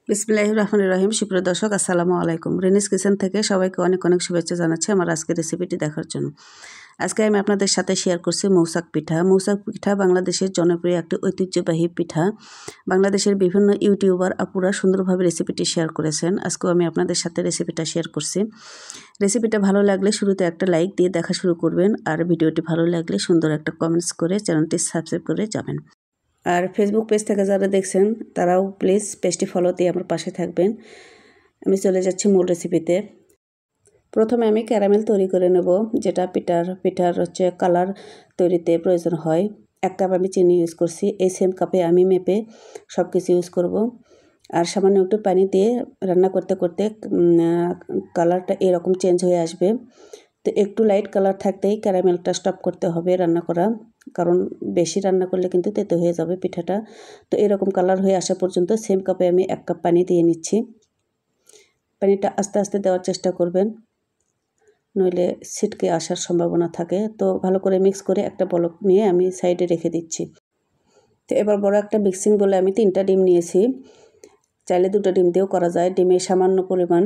বিসমিল্লাহির রহমানির রহিম। সুপ্রিয় দর্শক, আসসালামু আলাইকুম। রেনিস কিচেন থেকে সবাইকে অনেক অনেক শুভেচ্ছা জানাচ্ছি আমার আজকের রেসিপিটি দেখার জন্য। আজকে আমি আপনাদের সাথে শেয়ার করছি মৌসাক পিঠা। মৌসাক পিঠা বাংলাদেশের জনপ্রিয় একটি ঐতিহ্যবাহী পিঠা। বাংলাদেশের বিভিন্ন ইউটিউবার আপুরা সুন্দরভাবে রেসিপিটি শেয়ার করেছেন। আজকেও আমি আপনাদের সাথে রেসিপিটা শেয়ার করছি। রেসিপিটা ভালো লাগলে শুরুতে একটা লাইক দিয়ে দেখা শুরু করবেন, আর ভিডিওটি ভালো লাগলে সুন্দর একটা কমেন্টস করে চ্যানেলটি সাবস্ক্রাইব করে যাবেন। আর ফেসবুক পেজ থেকে যারা দেখছেন তারাও প্লিজ পেজটি ফলো দিয়ে আমার পাশে থাকবেন। আমি চলে যাচ্ছি মূল রেসিপিতে। প্রথমে আমি ক্যারামেল তৈরি করে নেব, যেটা পিঠার কালার তৈরিতে প্রয়োজন হয়। 1 কাপ আমি চিনি ইউজ করছি। এই সেম কাপে আমি মেপে সব কিছু ইউজ করব। আর সামান্য একটু পানি দিয়ে রান্না করতে করতে কালারটা এরকম চেঞ্জ হয়ে আসবে। তো একটু লাইট কালার থাকতেই ক্যারামেলটা স্টপ করতে হবে রান্না করা, কারণ বেশি রান্না করলে কিন্তু তেতো হয়ে যাবে পিঠাটা। তো এরকম কালার হয়ে আসা পর্যন্ত সেম কাপে আমি 1 কাপ পানি দিয়ে নিচ্ছি। পানিটা আস্তে আস্তে দেওয়ার চেষ্টা করবেন, নইলে ছিটকে আসার সম্ভাবনা থাকে। তো ভালো করে মিক্স করে একটা বলক নিয়ে আমি সাইডে রেখে দিচ্ছি। তো এবার বড় একটা মিক্সিং বলে আমি 3টা ডিম নিয়েছি। চাইলে 2টা ডিম দিয়েও করা যায়। ডিমে সামান্য পরিমাণ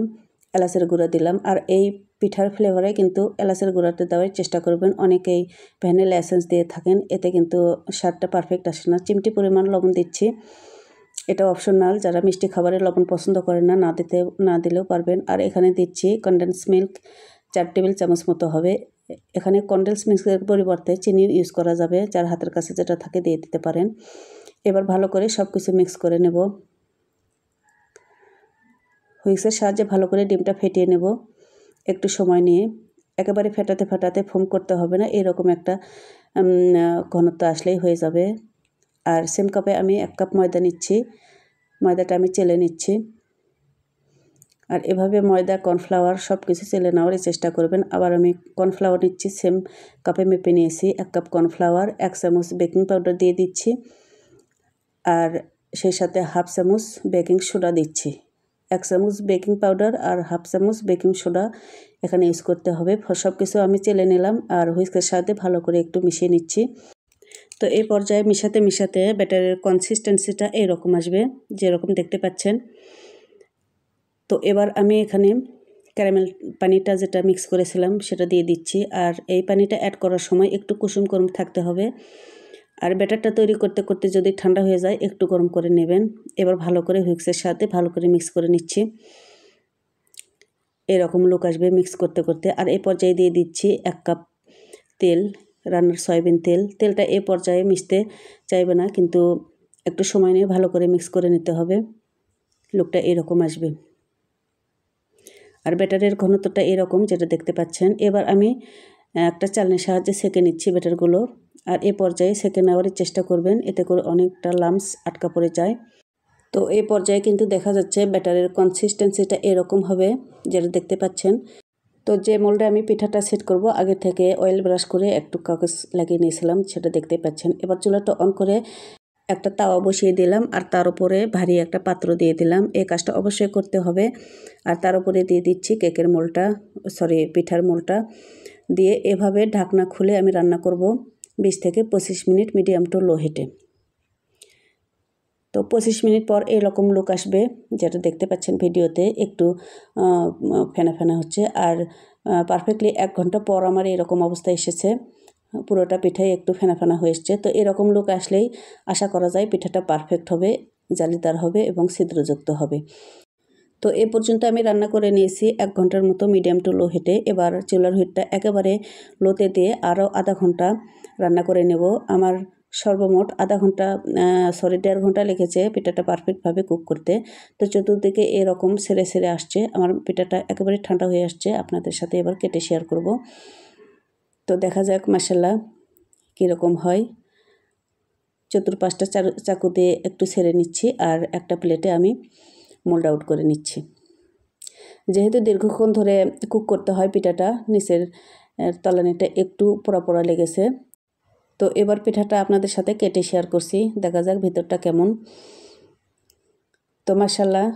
এলাচের গুঁড়া দিলাম। আর এই পিঠার ফ্লেভারে কিন্তু এলাচের গুঁড়াটা দেওয়ার চেষ্টা করবেন। অনেকেই ভ্যানিলা এসেন্স দিয়ে থাকেন, এতে কিন্তু স্বাদটা পারফেক্ট আসে না। চিমটি পরিমাণ লবণ দিচ্ছি। এটা অপশনাল, যারা মিষ্টি খাবারে লবণ পছন্দ করেন না দিলেও পারবেন। আর এখানে দিচ্ছি কনডেন্স মিল্ক 4 টেবিল চামচ মতো হবে। এখানে কনডেন্স মিল্কের পরিবর্তে চিনি ইউজ করা যাবে, যার হাতের কাছে যেটা থাকে দিয়ে দিতে পারেন। এবার ভালো করে সব কিছু মিক্স করে নেব। হুইক্সের সাহায্যে ভালো করে ডিমটা ফেটিয়ে নেব একটু সময় নিয়ে। একেবারে ফেটাতে ফোম করতে হবে না, এরকম একটা ঘনত্ব আসলেই হয়ে যাবে। আর সেম কাপে আমি 1 কাপ ময়দা নিচ্ছি। ময়দাটা আমি চেলে নিচ্ছি। আর এভাবে ময়দা কর্নফ্লাওয়ার সব কিছু চেলে নেওয়ার চেষ্টা করবেন। আবার আমি কর্নফ্লাওয়ার নিচ্ছি, সেম কাপে মেপে নিয়েছি। 1 কাপ কর্নফ্লাওয়ার, 1 চামচ বেকিং পাউডার দিয়ে দিচ্ছি। আর সেই সাথে 1/2 চামচ বেকিং সোডা দিচ্ছি। 1 চামচ বেকিং পাউডার আর 1/2 চামচ বেকিং সোডা এখানে ইউজ করতে হবে। সব কিছু আমি চেলে নিলাম আর হুইস্কের সাথে ভালো করে একটু মিশিয়ে নিচ্ছি। তো এই পর্যায়ে মিশাতে ব্যাটারের কনসিস্টেন্সিটা এরকম আসবে, যেরকম দেখতে পাচ্ছেন। তো এবার আমি এখানে ক্যারামেল পানিটা যেটা মিক্স করেছিলাম সেটা দিয়ে দিচ্ছি। আর এই পানিটা অ্যাড করার সময় একটু কুসুম গরম থাকতে হবে। আর ব্যাটারটা তৈরি করতে করতে যদি ঠান্ডা হয়ে যায় একটু গরম করে নেবেন। এবার ভালো করে হুইক্সের সাথে ভালো করে মিক্স করে নিচ্ছি। এরকম লুক আসবে মিক্স করতে করতে। আর এই পর্যায়ে দিয়ে দিচ্ছি 1 কাপ তেল, রান্নার সয়াবিন তেল। তেলটা এই পর্যায়ে মিশতে চাইবে না, কিন্তু একটু সময় নিয়ে ভালো করে মিক্স করে নিতে হবে। লুকটা এরকম আসবে। আর ব্যাটারের ঘনত্বটা এরকম যেটা দেখতে পাচ্ছেন। এবার আমি একটা চালনির সাহায্যে সেঁকে নিচ্ছি ব্যাটারগুলো। আর এ পর্যায়ে সেঁকে নেওয়ার চেষ্টা করবেন, এতে করে অনেকটা লাম্পস আটকা পড়ে যায়। তো এই পর্যায়ে কিন্তু দেখা যাচ্ছে ব্যাটারের কনসিস্টেন্সিটা এরকম হবে যেটা দেখতে পাচ্ছেন। তো যে মোল্ডে আমি পিঠাটা সেট করব, আগে থেকে অয়েল ব্রাশ করে একটু কাগজ লাগিয়ে নিয়েছিলাম, সেটা দেখতে পাচ্ছেন। এবার চুলাটা অন করে একটা তাওয়া বসিয়ে দিলাম আর তার উপরে ভারী একটা পাত্র দিয়ে দিলাম। এই কাজটা অবশ্যই করতে হবে। আর তার উপরে দিয়ে দিচ্ছি পিঠার মোলটা দিয়ে এভাবে ঢাকনা খুলে আমি রান্না করব 20 থেকে 25 মিনিট মিডিয়াম টু লো হিটে। তো 25 মিনিট পর এরকম লুক আসবে, যেটা দেখতে পাচ্ছেন ভিডিওতে। একটু ফেনা ফেনা হচ্ছে। আর পারফেক্টলি 1 ঘন্টা পর আমার এরকম অবস্থা এসেছে। পুরোটা পিঠাই একটু ফেনা ফেনা হয়ে এসছে। তো এরকম লুক আসলেই আশা করা যায় পিঠাটা পারফেক্ট হবে, জালিদার হবে এবং ছিদ্রযুক্ত হবে। তো এ পর্যন্ত আমি রান্না করে নিয়েছি 1 ঘন্টার মতো মিডিয়াম টু লো হিটে। এবার চুলার হিটটা একেবারে লোতে দিয়ে আরও আধা ঘন্টা রান্না করে নেব। আমার সর্বমোট দেড় ঘন্টা লেগেছে পিঠাটা পারফেক্টভাবে কুক করতে। তো চতুর্দিকে এরকম ছেড়ে আসছে। আমার পিঠাটা একেবারে ঠান্ডা হয়ে আসছে। আপনাদের সাথে এবার কেটে শেয়ার করব। তো দেখা যাক মাশাআল্লাহ কীরকম হয়। চতুর্পাশটা চাকু দিয়ে একটু ছেড়ে নিচ্ছি আর একটা প্লেটে আমি মোল্ড আউট করে নিচ্ছি। যেহেতু দীর্ঘক্ষণ ধরে কুক করতে হয় পিঠাটা, নিচের তলানিটা একটু পোড়া পোড়া লেগেছে। তো এবার পিঠাটা আপনাদের সাথে কেটে শেয়ার করছি, দেখা যাক ভিতরটা কেমন। তো মাশাআল্লাহ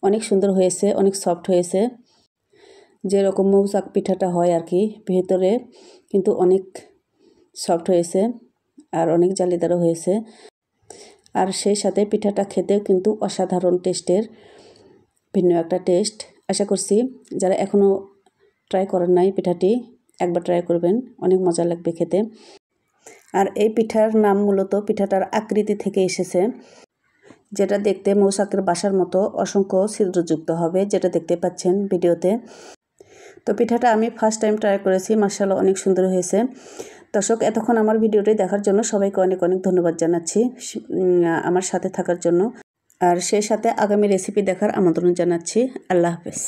অনেক সুন্দর হয়েছে, অনেক সফট হয়েছে, যেরকম মৌচাক পিঠাটা হয় আর কি। ভেতরে কিন্তু অনেক সফট হয়েছে আর অনেক জালিদারও হয়েছে। আর সেই সাথে পিঠাটা খেতেও কিন্তু অসাধারণ টেস্টের, ভিন্ন একটা টেস্ট। আশা করছি যারা এখনও ট্রাই করেন নাই পিঠাটি একবার ট্রাই করবেন, অনেক মজা লাগবে খেতে। আর এই পিঠার নাম মূলত পিঠাটার আকৃতি থেকে এসেছে, যেটা দেখতে মৌচাকের বাসার মতো অসংখ্য ছিদ্রযুক্ত হবে, যেটা দেখতে পাচ্ছেন ভিডিওতে। তো পিঠাটা আমি ফার্স্ট টাইম ট্রাই করেছি, মাশাআল্লাহ অনেক সুন্দর হয়েছে। দর্শক, এতক্ষণ আমার ভিডিওটি দেখার জন্য সবাইকে অনেক অনেক ধন্যবাদ জানাচ্ছি আমার সাথে থাকার জন্য। আর সেই সাথে আগামী রেসিপি দেখার আমন্ত্রণ জানাচ্ছি। আল্লাহ হাফেজ।